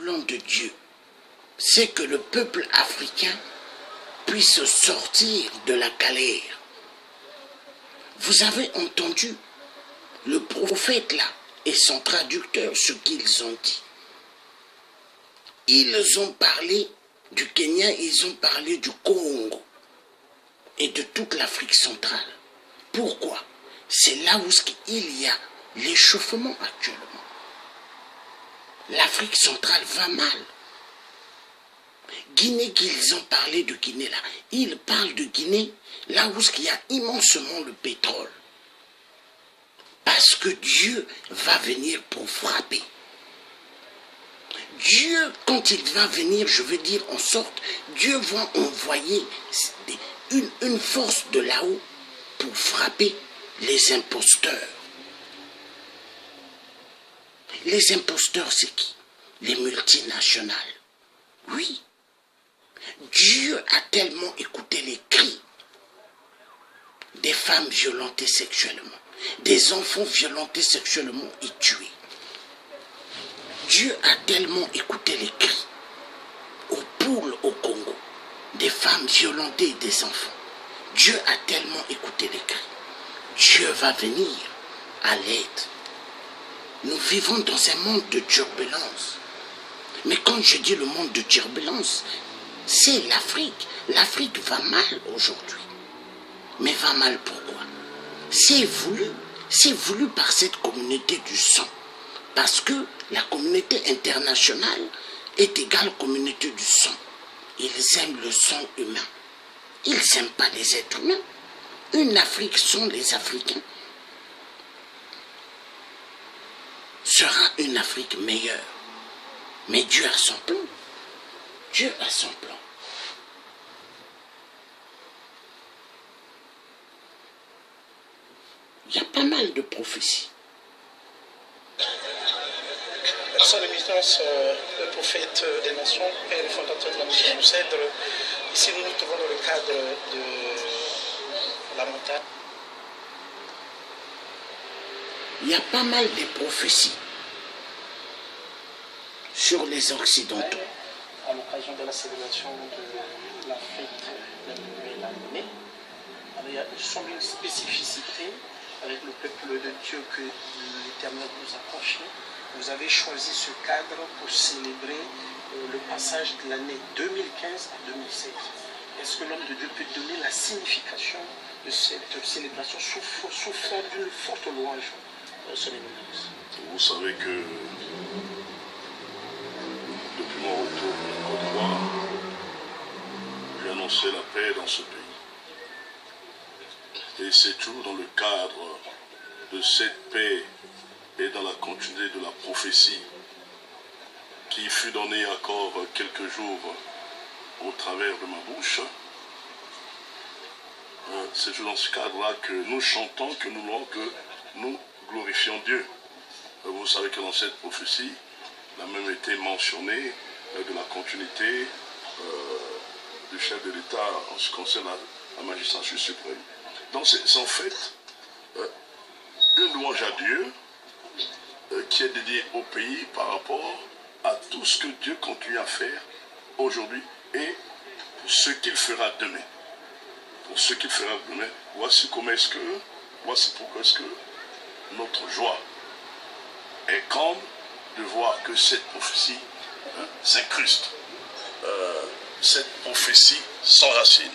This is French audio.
plan de Dieu, c'est que le peuple africain puisse sortir de la galère. Vous avez entendu le prophète là et son traducteur ce qu'ils ont dit. Ils ont parlé du Kenya, ils ont parlé du Congo et de toute l'Afrique centrale. Pourquoi? C'est là où il y a l'échauffement actuellement. L'Afrique centrale va mal. Guinée, qu'ils ont parlé de Guinée là, ils parlent de Guinée là où il y a immensement le pétrole. Parce que Dieu va venir pour frapper. Dieu, quand il va venir, je veux dire en sorte, Dieu va envoyer une force de là-haut pour frapper les imposteurs. Les imposteurs, c'est qui? Les multinationales. Oui. Dieu a tellement écouté les cris des femmes violentées sexuellement, des enfants violentés sexuellement et tués. Dieu a tellement écouté les cris aux poules au Congo, des femmes violentées et des enfants. Dieu a tellement écouté les cris. Dieu va venir à l'aide. Nous vivons dans un monde de turbulence. Mais quand je dis le monde de turbulence, c'est l'Afrique. L'Afrique va mal aujourd'hui. Mais va mal pourquoi? C'est voulu par cette communauté du sang. Parce que la communauté internationale est égale communauté du sang. Ils aiment le sang humain. Ils n'aiment pas les êtres humains. Une Afrique sans les Africains sera une Afrique meilleure. Mais Dieu a son plan. Dieu a son plan. Il y a pas mal de prophéties. Son éminence, le prophète des nations, père et fondateur de la mission Cèdre. Ici, nous nous trouvons dans le cadre de la montagne. Il y a pas mal de prophéties sur les Occidentaux. À l'occasion de la célébration de la fête de la nouvelle année, il y a une spécificité avec le peuple de Dieu que l'Éternel nous a confié. Vous avez choisi ce cadre pour célébrer le passage de l'année 2015 à 2016. Est-ce que l'homme de Dieu peut donner la signification de cette célébration sous forme d'une forte louange, son éminence? Vous savez que depuis mon retour en Côte d'Ivoire, j'ai annoncé la paix dans ce pays. Et c'est toujours dans le cadre de cette paix et dans la continuité de la prophétie qui fut donnée encore quelques jours au travers de ma bouche. C'est toujours dans ce cadre-là que nous chantons, que nous louons, que nous glorifions Dieu. Vous savez que dans cette prophétie, il a même été mentionné de la continuité du chef de l'État en ce qui concerne la magistrature suprême. Donc c'est en fait une louange à Dieu qui est dédiée au pays par rapport à tout ce que Dieu continue à faire aujourd'hui et ce qu'il fera demain. Pour ce qu'il fera demain, voici pourquoi est-ce que notre joie est grande de voir que cette prophétie s'incruste. Cette prophétie s'enracine.